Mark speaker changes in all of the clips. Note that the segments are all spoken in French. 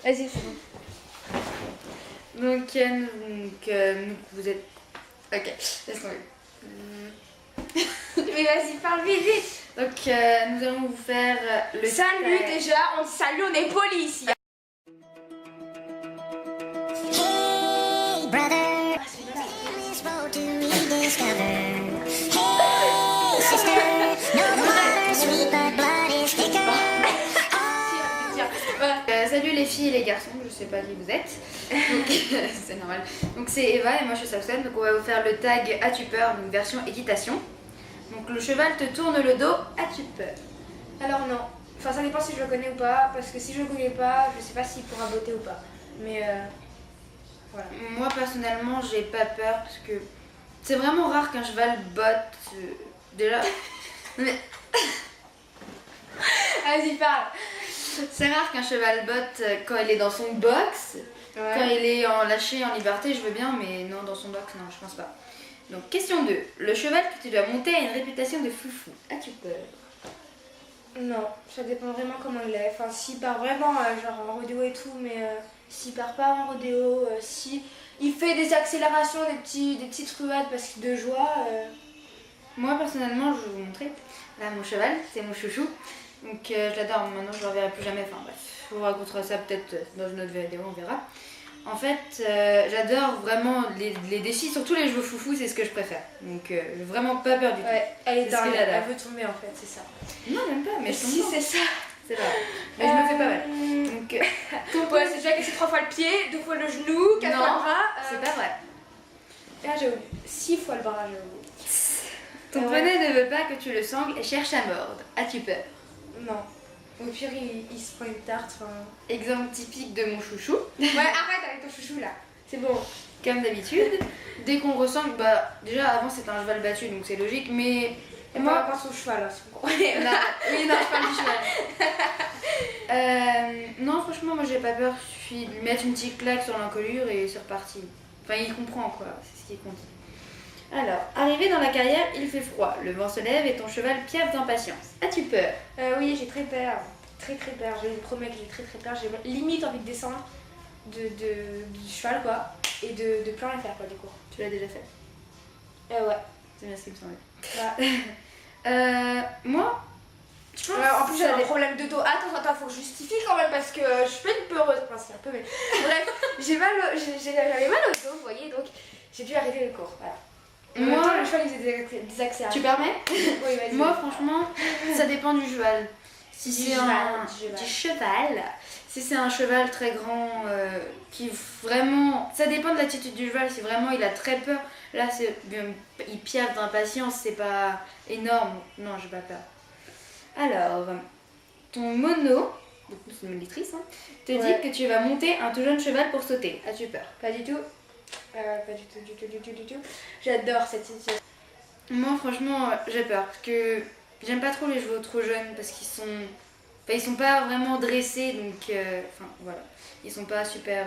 Speaker 1: Vas-y, c'est bon.
Speaker 2: Donc, vous êtes... Ok, laisse tomber.
Speaker 1: Mais vas-y, parle vite, vite.
Speaker 2: Donc, nous allons vous faire le
Speaker 1: Salut
Speaker 2: tag.
Speaker 1: déjà, on te salue, on est poli ici.
Speaker 3: Hey brother, this road to rediscover. Hey sister, no the water's sweet but blood is thicker.
Speaker 2: Salut les filles et les garçons, je sais pas qui vous êtes. Donc, c'est normal. Donc c'est Eva et moi je suis Samson. Donc on va vous faire le tag As-tu peur, donc version équitation. Donc le cheval te tourne le dos, as-tu peur?
Speaker 1: Alors non, enfin ça dépend si je le connais ou pas, parce que si je le connais pas, je sais pas s'il pourra botter ou pas. Mais voilà.
Speaker 2: Moi personnellement j'ai pas peur parce que c'est vraiment rare qu'un cheval botte. Déjà. Non, mais
Speaker 1: Vas-y, parle.
Speaker 2: c'est rare qu'un cheval botte quand il est dans son box. Quand il est lâché en liberté, je veux bien, mais non, dans son box, non, je pense pas. Donc, question 2. Le cheval que tu dois monter a une réputation de foufou. As-tu peur?
Speaker 1: Non, ça dépend vraiment comment il est. Enfin, s'il part vraiment genre en rodéo et tout, mais s'il part pas en rodéo, si il fait des accélérations, des petites ruades parce qu'il de joie.
Speaker 2: Moi, personnellement, je vais vous montrer. Là, mon cheval, c'est mon chouchou. Donc, je l'adore. Maintenant, je ne le reverrai plus jamais. Enfin, bref, je vous raconterai ça peut-être dans une autre vidéo, on verra. En fait, j'adore vraiment les défis, surtout les jeux foufou, c'est ce que je préfère. Donc, j'ai vraiment pas peur du tout.
Speaker 1: Ouais, elle est
Speaker 2: C'est ce que
Speaker 1: dingue,
Speaker 2: j'adore.
Speaker 1: elle veut tomber en fait, c'est ça.
Speaker 2: Non, même pas, mais je tombe
Speaker 1: si
Speaker 2: pas.
Speaker 1: c'est ça.
Speaker 2: C'est pas vrai. Mais je me fais pas mal. Donc,
Speaker 1: Ouais, c'est déjà cassé 3 fois le pied, 2 fois le genou, 4 fois
Speaker 2: Non,
Speaker 1: le bras.
Speaker 2: c'est pas vrai.
Speaker 1: Ah, j'ai oublié. 6 fois le bras, j'ai oublié.
Speaker 2: Ton
Speaker 1: Ouais.
Speaker 2: poney ne veut pas que tu le sangles et cherche à mordre. As-tu peur?
Speaker 1: Non. Au pire, il se prend une tarte. Enfin...
Speaker 2: Exemple typique de mon chouchou.
Speaker 1: Ouais, arrête avec ton chouchou là. C'est bon.
Speaker 2: Comme d'habitude, dès qu'on ressemble, bah déjà avant c'était un cheval battu donc c'est logique, mais
Speaker 1: Et
Speaker 2: moi.
Speaker 1: pas son cheval là, c'est bon.
Speaker 2: Non, oui, non, je parle du cheval. Non, franchement, moi j'ai pas peur, il suffit de lui mettre une petite claque sur l'encolure et c'est reparti. Enfin, il comprend quoi, c'est ce qui compte. Alors, arrivé dans la carrière, il fait froid, le vent se lève et ton cheval piaffe d'impatience. As-tu peur?
Speaker 1: Oui, j'ai très peur. Très peur. Je vous promets que j'ai très peur. J'ai limite envie de descendre du cheval quoi. Et de plein la faire quoi du coup.
Speaker 2: Tu l'as déjà fait?
Speaker 1: Ouais.
Speaker 2: C'est bien ce qui me semblait.
Speaker 1: Voilà.
Speaker 2: Moi, je pense
Speaker 1: En plus, j'ai un
Speaker 2: que
Speaker 1: problème de dos. Attends, faut que je justifie quand même parce que je suis pas une peureuse. Enfin, c'est un peu, mais bref, j'avais mal au dos, vous voyez, donc j'ai dû arrêter le cours. Voilà.
Speaker 2: Moi,
Speaker 1: le cheval, il faisait des accès.
Speaker 2: tu permets?
Speaker 1: Oui, vas-y.
Speaker 2: Moi, franchement, ça dépend du cheval. Si
Speaker 1: Du
Speaker 2: c'est
Speaker 1: cheval.
Speaker 2: du cheval, si c'est un cheval très grand qui vraiment, ça dépend de l'attitude du cheval. Si vraiment il a très peur, là c'est il piaffe d'impatience, c'est pas énorme. Non, j'ai pas peur. Alors, ton mono, donc c'est une lectrice, hein, te
Speaker 1: Ouais.
Speaker 2: dit que tu vas monter un tout jeune cheval pour sauter. As-tu peur?
Speaker 1: Pas du tout. Pas du tout. J'adore cette situation.
Speaker 2: Moi, franchement, j'ai peur parce que j'aime pas trop les chevaux trop jeunes parce qu'ils sont. Enfin, ils sont pas vraiment dressés donc. Enfin, voilà. Ils sont pas super.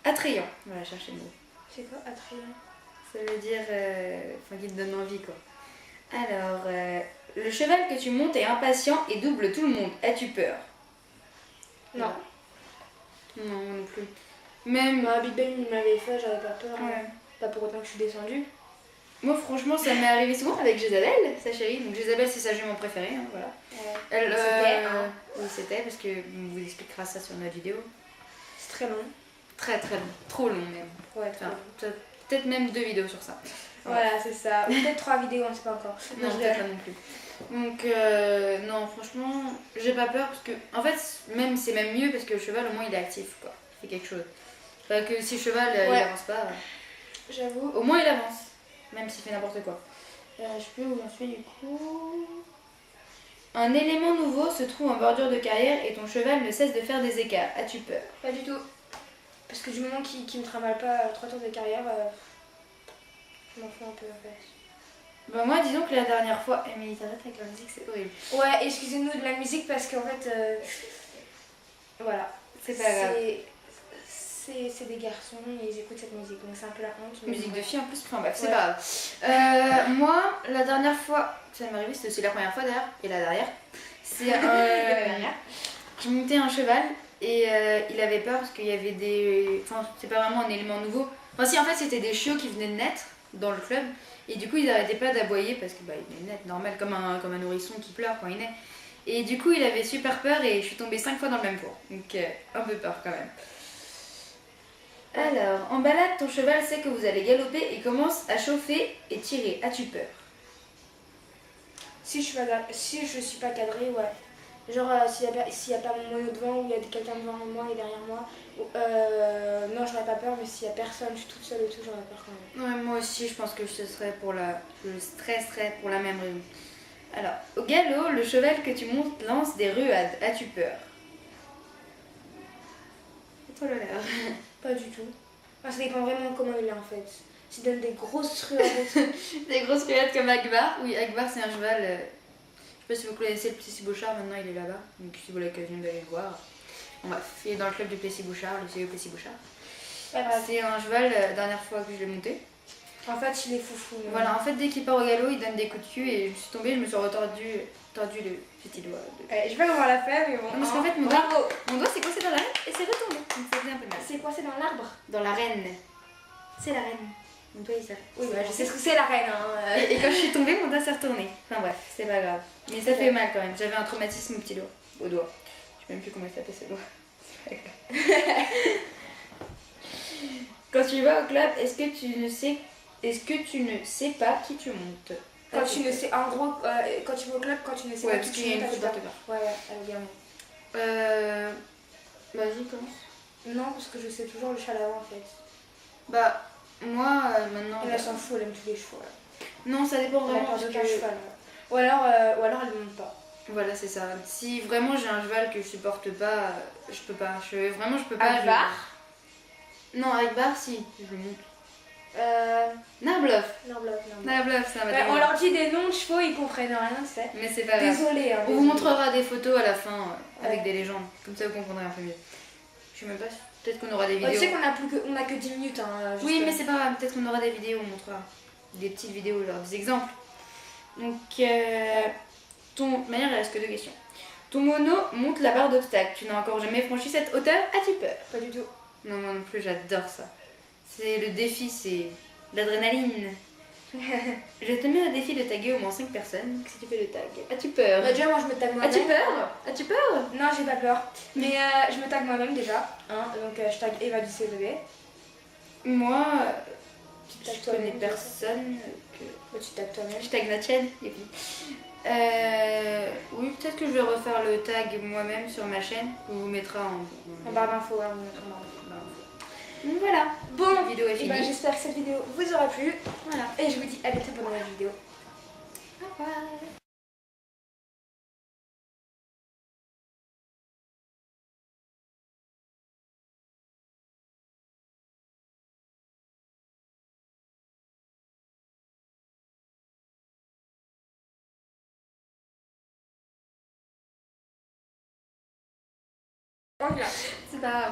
Speaker 2: Attrayants. Voilà, chercher le mot.
Speaker 1: C'est quoi attrayant?
Speaker 2: Ça veut dire. Enfin, qui te donne envie quoi. Alors, le cheval que tu montes est impatient et double tout le monde. As-tu peur?
Speaker 1: Non.
Speaker 2: Non, moi non plus. Même.
Speaker 1: Bah, Big Ben, il m'avait fait, j'avais pas peur.
Speaker 2: Ouais.
Speaker 1: Pas pour autant que je suis descendue.
Speaker 2: Moi, franchement, ça m'est arrivé souvent avec Jézabel, sa chérie. Donc, Jézabel, c'est sa jument préférée. Hein, voilà. Elle,
Speaker 1: C'était, hein.
Speaker 2: Oui, c'était, parce que on vous expliquera ça sur notre vidéo.
Speaker 1: C'est très long.
Speaker 2: Très très long, trop long même.
Speaker 1: Ouais,
Speaker 2: Enfin, peut-être même 2 vidéos sur ça.
Speaker 1: Voilà, c'est ça. Ou peut-être 3 vidéos, on sait pas encore.
Speaker 2: Non,
Speaker 1: je
Speaker 2: peut-être pas non plus. Donc, non, franchement, j'ai pas peur parce que, en fait, même c'est même mieux parce que le cheval, au moins, il est actif, quoi. Il fait quelque chose. Enfin, que si le cheval, il
Speaker 1: Ouais.
Speaker 2: avance pas,
Speaker 1: J'avoue.
Speaker 2: au moins il avance, même s'il fait n'importe quoi. Je sais plus où j'en suis du coup. Un élément nouveau se trouve en bordure de carrière et ton cheval ne cesse de faire des écarts. As-tu peur?
Speaker 1: Pas du tout. Parce que du moment qu'il me trimballe pas 3 tours de carrière, je m'en fous un peu en fait.
Speaker 2: Bah moi disons que la dernière fois... mais t'arrêtes avec la musique, c'est horrible.
Speaker 1: Ouais, excusez-nous de la musique parce qu'en fait, voilà.
Speaker 2: C'est pas grave.
Speaker 1: C'est des garçons et ils écoutent cette musique, donc c'est un peu la honte. mais
Speaker 2: Musique
Speaker 1: bon.
Speaker 2: de fille en plus, enfin bref, c'est
Speaker 1: Ouais.
Speaker 2: pas grave. Moi, la dernière fois, ça m'est arrivé, c'était aussi la première fois d'ailleurs, et la dernière, c'est
Speaker 1: La dernière.
Speaker 2: j'ai monté un cheval Et il avait peur parce qu'il y avait des... Enfin, c'est pas vraiment un élément nouveau. Enfin si, en fait, c'était des chiots qui venaient de naître dans le club. Et du coup, ils arrêtaient pas d'aboyer parce que bah, ils venaient de naître, normal, comme un nourrisson qui pleure quand il naît. Et du coup, il avait super peur et je suis tombée 5 fois dans le même four. Donc un peu peur quand même. Alors, en balade, ton cheval sait que vous allez galoper et commence à chauffer et tirer. As-tu peur?
Speaker 1: Si je suis pas cadrée, ouais. Genre s'il y a pas mon mono devant ou il y a quelqu'un devant moi et derrière moi, non j'aurais pas peur, mais s'il y a personne, je suis toute seule et tout, j'aurais peur quand même.
Speaker 2: Ouais, moi aussi, je pense que je stresserais pour la même raison. Alors, au galop, le cheval que tu montes lance des ruades. As-tu peur? Oh là là.
Speaker 1: Pas du tout. Enfin, ça dépend vraiment comment il est en fait. S'il donne des grosses ruades et tout.
Speaker 2: Des grosses ruades comme Akbar. Oui, Akbar, c'est un cheval. Je sais pas si vous connaissez le Plessis-Bouchard, maintenant il est là-bas. Donc, si vous avez l'occasion d'aller le voir. Bon, bref, il est dans le club du Plessis-Bouchard, le CEO Plessis-Bouchard.
Speaker 1: Pas grave.
Speaker 2: C'est un cheval, dernière fois que je l'ai monté.
Speaker 1: En fait, il est foufou. mais-
Speaker 2: Voilà, en fait, dès qu'il part au galop, il donne des coups de cul et je suis tombée, je me suis tordu le petit doigt.
Speaker 1: Je sais pas comment la faire, mais bon.
Speaker 2: Non, parce qu'en fait,
Speaker 1: bravo.
Speaker 2: mon doigt s'est coincé dans la reine et c'est retourné. Donc ça faisait un peu mal.
Speaker 1: C'est quoi, c'est dans l'arbre?
Speaker 2: Dans la reine. C'est la reine. Mon doigt, il s'est...
Speaker 1: Oui,
Speaker 2: Ouais,
Speaker 1: je sais ce que c'est la reine. Hein.
Speaker 2: Et quand je suis tombée, mon doigt s'est retourné. Enfin bref, c'est pas grave. Mais ça fait mal quand même. J'avais un traumatisme au petit doigt. Au doigt. Je sais même plus comment il s'appelle ce doigt. C'est pas grave. Quand tu vas au club, est-ce que tu ne sais pas qui tu montes?
Speaker 1: Quand tu ne sais, en gros, quand tu vas au club, quand tu ne sais
Speaker 2: Ouais,
Speaker 1: pas
Speaker 2: parce
Speaker 1: qui
Speaker 2: qu'il y a
Speaker 1: tu
Speaker 2: une
Speaker 1: montes,
Speaker 2: faute
Speaker 1: t'as
Speaker 2: d'orthographe.
Speaker 1: Ouais, également.
Speaker 2: Vas-y, commence.
Speaker 1: Non, parce que je sais toujours le chalawa en fait.
Speaker 2: Bah, moi, maintenant...
Speaker 1: Elle s'en fout, elle aime tous les chevaux. Là.
Speaker 2: Non, ça dépend
Speaker 1: Elle a
Speaker 2: vraiment.
Speaker 1: peur
Speaker 2: Parce
Speaker 1: d'aucun
Speaker 2: que...
Speaker 1: cheval. Ou alors elle ne monte pas.
Speaker 2: Voilà, c'est ça. Si vraiment j'ai un cheval que je supporte pas, je peux pas. Vraiment, je peux pas.
Speaker 1: Akbar
Speaker 2: Non, Akbar, si, je le monte.
Speaker 1: Non,
Speaker 2: Narblof.
Speaker 1: non.
Speaker 2: Narblof, ça m'a
Speaker 1: On leur dit des noms de chevaux, ils comprennent rien, tu sais.
Speaker 2: Mais c'est pas grave.
Speaker 1: Désolée. Hein,
Speaker 2: On vous
Speaker 1: désolée.
Speaker 2: montrera des photos à la fin avec
Speaker 1: Ouais.
Speaker 2: des légendes. Comme ça, vous comprendrez un peu mieux. Je sais même pas. Peut-être qu'on aura des
Speaker 1: Tu
Speaker 2: vidéos.
Speaker 1: sais qu'on a que 10 minutes. Hein, juste,
Speaker 2: Oui, mais c'est pas grave. Peut-être qu'on aura des vidéos, on montrera des petites vidéos, genre des exemples. Donc, Manière, il reste que 2 questions. Ton mono monte la barre d'obstacles. Tu n'as encore jamais franchi cette hauteur. As-tu peur?
Speaker 1: Pas du tout.
Speaker 2: Non, moi non plus, j'adore ça. C'est le défi, c'est l'adrénaline. Je te mets au défi de taguer au moins 5 personnes si tu fais le tag. As-tu peur?
Speaker 1: Bah, déjà, moi je me tag moi-même.
Speaker 2: As-tu peur? As-tu peur?
Speaker 1: Non, j'ai pas peur. Mais je me tag moi-même déjà. Hein, donc je tag Eva du CEV.
Speaker 2: Moi,
Speaker 1: Tu
Speaker 2: je
Speaker 1: tagues
Speaker 2: connais
Speaker 1: toi-même.
Speaker 2: personne.
Speaker 1: Bah, tu tagues toi-même.
Speaker 2: Je tag Natienne. Oui, peut-être que je vais refaire le tag moi-même sur ma chaîne. On vous mettra
Speaker 1: En barre d'infos. Hein, en barre d'infos.
Speaker 2: Donc voilà.
Speaker 1: Bon,
Speaker 2: La vidéo est
Speaker 1: et
Speaker 2: finie.
Speaker 1: ben, j'espère que cette vidéo vous aura plu.
Speaker 2: Voilà.
Speaker 1: Et je vous dis à bientôt pour une nouvelle vidéo.
Speaker 2: Au revoir.
Speaker 1: Voilà.
Speaker 2: C'est pas grave.